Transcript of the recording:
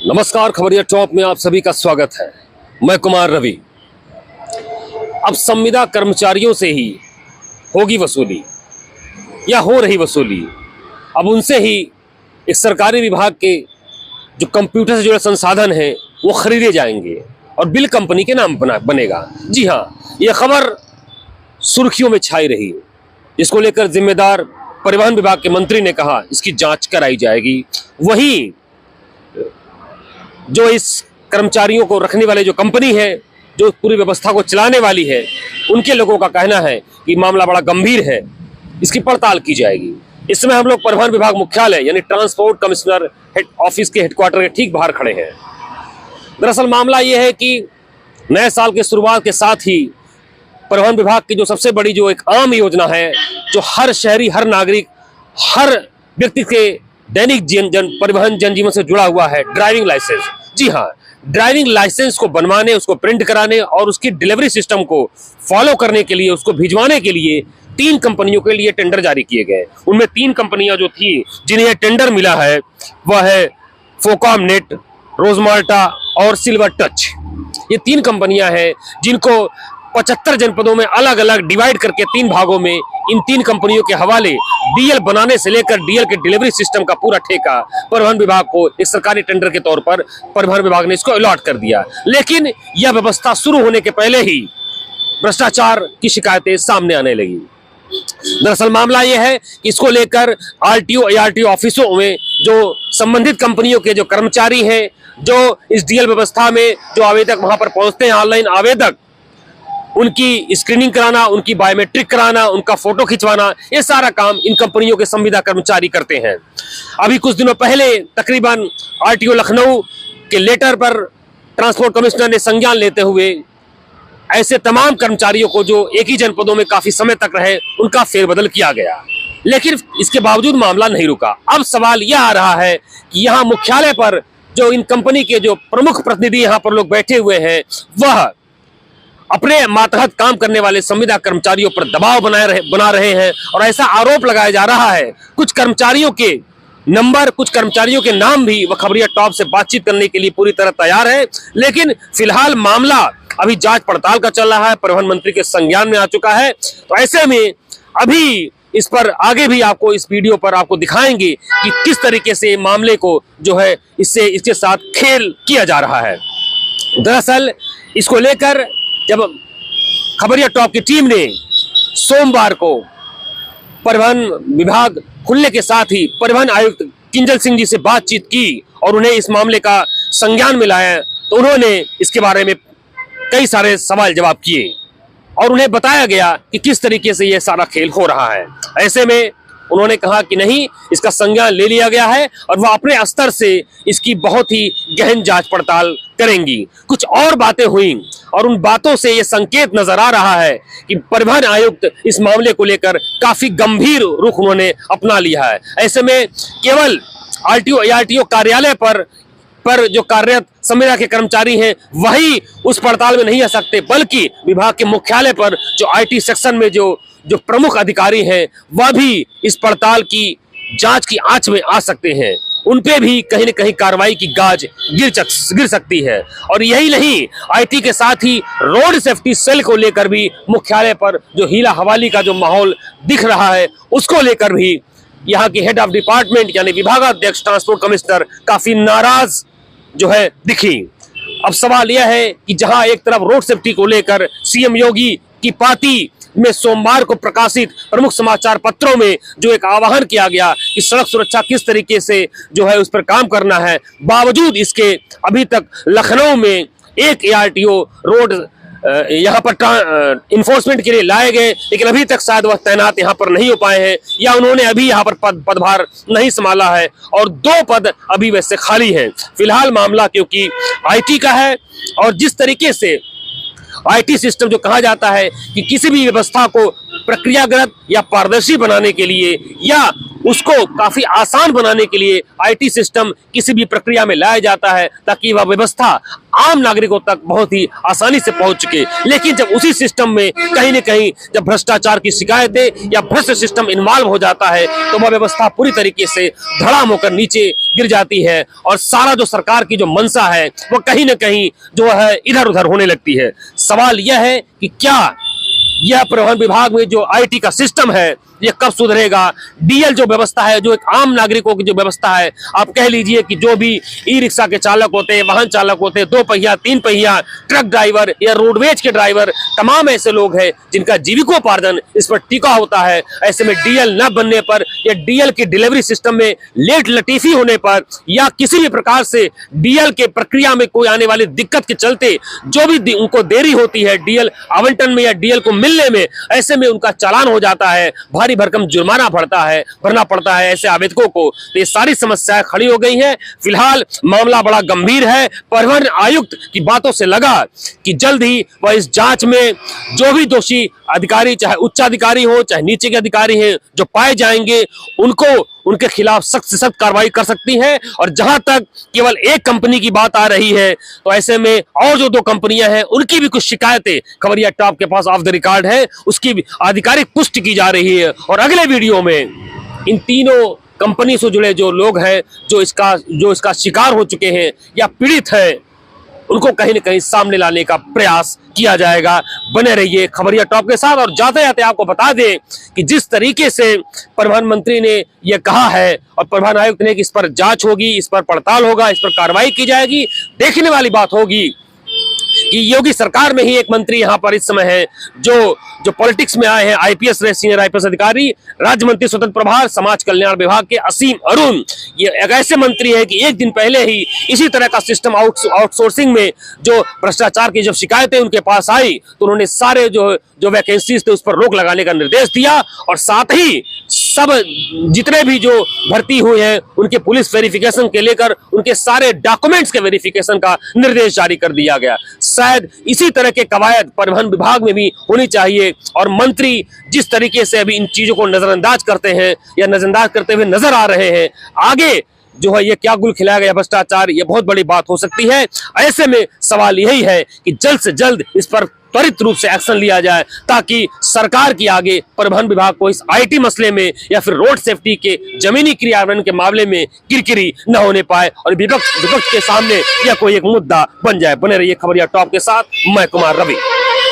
नमस्कार, खबरिया टॉप में आप सभी का स्वागत है। मैं कुमार रवि। अब संविदा कर्मचारियों से ही होगी वसूली या हो रही वसूली। अब उनसे ही एक सरकारी विभाग के जो कंप्यूटर से जुड़े संसाधन हैं वो खरीदे जाएंगे और बिल कंपनी के नाम बनेगा। जी हाँ, ये खबर सुर्खियों में छाई रही, जिसको लेकर जिम्मेदार परिवहन विभाग के मंत्री ने कहा इसकी जांच कराई जाएगी। वहीं जो इस कर्मचारियों को रखने वाले जो कंपनी है, जो पूरी व्यवस्था को चलाने वाली है, उनके लोगों का कहना है कि मामला बड़ा गंभीर है, इसकी पड़ताल की जाएगी। इस समय हम लोग परिवहन विभाग मुख्यालय यानी ट्रांसपोर्ट कमिश्नर ऑफिस के हेडक्वार्टर के ठीक बाहर खड़े हैं। दरअसल मामला यह है कि नए साल के शुरुआत के साथ ही परिवहन विभाग की जो सबसे बड़ी जो एक आम योजना है, जो हर शहरी, हर नागरिक, हर व्यक्ति के दैनिक परिवहन जनजीवन से जुड़ा हुआ है, ड्राइविंग लाइसेंस। जी हाँ, ड्राइविंग लाइसेंस को बनवाने, उसको प्रिंट कराने और उसकी डिलीवरी सिस्टम को फॉलो करने के लिए, उसको भिजवाने के लिए 3 कंपनियों के लिए टेंडर जारी किए गए। उनमें 3 कंपनियां जो थी जिन्हें टेंडर मिला है वह है फोकॉम नेट, रोजमार्टा और सिल्वर टच। ये 3 कंपनियां हैं जिनको 75 जनपदों में अलग अलग डिवाइड करके 3 भागों में इन 3 कंपनियों के हवाले डीएल बनाने से लेकर डीएल के डिलीवरी सिस्टम का पूरा ठेका परिवहन विभाग को एक सरकारी टेंडर के तौर पर परिवहन विभाग ने इसको अलॉट कर दिया। लेकिन यह व्यवस्था शुरू होने के पहले ही भ्रष्टाचार की शिकायतें सामने आने लगी। दरअसल मामला यह है कि इसको लेकर आरटीओ एआरटीओ ऑफिसों में जो संबंधित कंपनियों के जो कर्मचारी हैं, जो इस डीएल व्यवस्था में जो आवेदक वहां पर पहुंचते हैं, ऑनलाइन आवेदक, उनकी स्क्रीनिंग कराना, उनकी बायोमेट्रिक कराना, उनका फोटो खिंचवाना, ये सारा काम इन कंपनियों के संविदा कर्मचारी करते हैं। अभी कुछ दिनों पहले तकरीबन आरटीओ लखनऊ के लेटर पर ट्रांसपोर्ट कमिश्नर ने संज्ञान लेते हुए ऐसे तमाम कर्मचारियों को जो एक ही जनपदों में काफी समय तक रहे, उनका फेरबदल किया गया। लेकिन इसके बावजूद मामला नहीं रुका। अब सवाल यह आ रहा है कि यहाँ मुख्यालय पर जो इन कंपनी के जो प्रमुख प्रतिनिधि यहाँ पर लोग बैठे हुए हैं, वह अपने मातहत काम करने वाले संविदा कर्मचारियों पर दबाव बना रहे हैं और ऐसा आरोप लगाया जा रहा है। कुछ कर्मचारियों के नंबर, कुछ कर्मचारियों के नाम भी वह खबरिया टॉप से बातचीत करने के लिए पूरी तरह तैयार है। लेकिन फिलहाल मामला अभी जांच पड़ताल का चल रहा है, परिवहन मंत्री के संज्ञान में आ चुका है। तो ऐसे में अभी इस पर आगे भी आपको इस वीडियो पर आपको दिखाएंगे कि किस तरीके से मामले को जो है इसके साथ खेल किया जा रहा है। दरअसल इसको लेकर जब खबरिया टॉप की टीम ने सोमवार को परिवहन विभाग खुलने के साथ ही परिवहन आयुक्त किंजल सिंह जी से बातचीत की और उन्हें इस मामले का संज्ञान में लाया, तो उन्होंने इसके बारे में कई सारे सवाल जवाब किए और उन्हें बताया गया कि किस तरीके से यह सारा खेल हो रहा है। ऐसे में उन्होंने कहा कि नहीं, इसका संज्ञान ले लिया गया है और वह अपने स्तर से इसकी बहुत ही गहन जांच पड़ताल करेंगी। कुछ और बातें हुई और उन बातों से यह संकेत नजर आ रहा है कि परिवहन आयुक्त इस मामले को लेकर काफी गंभीर रुख उन्होंने अपना लिया है। ऐसे में केवल आरटीओ एआरटीओ कार्यालय पर जो कार्यरत संविदा के कर्मचारी हैं वही उस पड़ताल में नहीं आ सकते, बल्कि विभाग के मुख्यालय पर जो आईटी सेक्शन में जो प्रमुख अधिकारी हैं वह भी इस पड़ताल की जांच की आंच में आ सकते हैं। उनपे भी कहीं न कहीं कार्रवाई की गाज गिर सकती है। और यही नहीं, आईटी के साथ ही रोड सेफ्टी सेल को लेकर भी मुख्यालय पर जो हीला हवाली का जो माहौल दिख रहा है, उसको लेकर भी यहाँ की हेड ऑफ डिपार्टमेंट यानी विभागाध्यक्ष ट्रांसपोर्ट कमिश्नर काफी नाराज जो है दिखी। अब सवाल यह है कि जहां एक तरफ रोड सेफ्टी को लेकर सीएम योगी की पार्टी में सोमवार को प्रकाशित प्रमुख समाचार पत्रों में जो एक आह्वान किया गया कि सड़क सुरक्षा किस तरीके से जो है उस पर काम करना है, बावजूद इसके अभी तक लखनऊ में एक एआरटीओ रोड यहाँ पर इन्फोर्समेंट के लिए लाए गए, लेकिन अभी तक शायद वह तैनात यहाँ पर नहीं हो पाए हैं या उन्होंने अभी यहाँ पर पदभार नहीं संभाला है और 2 पद अभी वैसे खाली हैं। फिलहाल मामला क्योंकि आईटी का है और जिस तरीके से आईटी सिस्टम जो कहा जाता है कि किसी भी व्यवस्था को प्रक्रियागत या पारदर्शी बनाने के लिए या उसको काफी आसान बनाने के लिए आईटी सिस्टम किसी भी प्रक्रिया में लाया जाता है ताकि वह व्यवस्था आम नागरिकों तक बहुत ही आसानी से पहुंच चुके। लेकिन जब उसी सिस्टम में कहीं न कहीं जब भ्रष्टाचार की शिकायतें या भ्रष्ट सिस्टम इन्वॉल्व हो जाता है तो वह व्यवस्था पूरी तरीके से धड़ाम होकर नीचे गिर जाती है और सारा जो सरकार की जो मंशा है वो कहीं न कहीं जो है इधर उधर होने लगती है। सवाल यह है कि क्या यह परिवहन विभाग में जो आईटी का सिस्टम है ये कब सुधरेगा। डीएल जो व्यवस्था है, जो एक आम नागरिकों की जो व्यवस्था है, आप कह लीजिए कि जो भी ई रिक्शा के चालक होते हैं, वाहन चालक होते हैं, 2 पहिया 3 पहिया ट्रक ड्राइवर या रोडवेज के ड्राइवर, तमाम ऐसे लोग हैं जिनका जीविकोपार्जन इस पर टिका होता है। ऐसे में डीएल न बनने पर या डीएल की डिलीवरी सिस्टम में लेट लतीफी होने पर या किसी भी प्रकार से डीएल के प्रक्रिया में कोई आने वाली दिक्कत के चलते जो भी उनको देरी होती है डीएल आवंटन में या डीएल को मिलने में, ऐसे में उनका चालान हो जाता है, भारी भरकम जुर्माना भरना पड़ता है ऐसे आवेदकों को। तो ये सारी समस्याएं खड़ी हो गई हैं। फिलहाल मामला बड़ा गंभीर है। परिवहन आयुक्त की बातों से लगा कि जल्द ही वह इस जांच में जो भी दोषी अधिकारी, चाहे उच्च अधिकारी हो चाहे नीचे के अधिकारी हैं, जो पाए जाएंगे उनके खिलाफ सख्त से सख्त कार्रवाई कर सकती है। और जहां तक केवल एक कंपनी की बात आ रही है तो ऐसे में और जो 2 कंपनियां हैं उनकी भी कुछ शिकायतें खबरिया टॉप के पास ऑफ द रिकॉर्ड है, उसकी भी आधिकारिक पुष्टि की जा रही है। और अगले वीडियो में इन तीनों कंपनी से जुड़े जो लोग हैं जो इसका शिकार हो चुके हैं या पीड़ित हैं उनको कहीं न कहीं सामने लाने का प्रयास किया जाएगा। बने रहिए खबरिया टॉप के साथ। और जाते जाते आपको बता दें कि जिस तरीके से परिवहन मंत्री ने यह कहा है और परिवहन आयुक्त ने कि इस पर जांच होगी, इस पर पड़ताल होगा, इस पर कार्रवाई की जाएगी, देखने वाली बात होगी कि योगी सरकार में ही एक मंत्री यहां पर इस समय है जो पॉलिटिक्स में आए हैं, आईपीएस रहे, सीनियर आईपीएस अधिकारी, राज्य मंत्री स्वतंत्र प्रभार समाज कल्याण विभाग के असीम अरुण। ये एक ऐसे मंत्री है कि एक दिन पहले ही इसी तरह का सिस्टम आउटसोर्सिंग में जो भ्रष्टाचार की जब शिकायतें उनके पास आई तो उन्होंने सारे जो वैकेंसीज थे उस पर रोक लगाने का निर्देश दिया और साथ ही सब जितने भी जो भर्ती हुए हैं उनके पुलिस वेरिफिकेशन के लेकर उनके सारे डॉक्यूमेंट्स के वेरिफिकेशन का निर्देश जारी कर दिया गया। शायद इसी तरह के कवायद परिवहन विभाग में भी होनी चाहिए। और मंत्री जिस तरीके से अभी इन चीजों को नजरअंदाज करते हैं या नजरअंदाज करते हुए नजर आ रहे हैं, आगे जो है ये क्या गुल खिलाया गया भ्रष्टाचार, ये बहुत बड़ी बात हो सकती है। ऐसे में सवाल यही है कि जल्द से जल्द इस पर त्वरित रूप से एक्शन लिया जाए ताकि सरकार की आगे परिवहन विभाग को इस आईटी मसले में या फिर रोड सेफ्टी के जमीनी क्रियान्वयन के मामले में किरकिरी न होने पाए और विपक्ष के सामने यह कोई एक मुद्दा बन जाए। बने रहिए खबरिया टॉप के साथ, मैं कुमार रवि।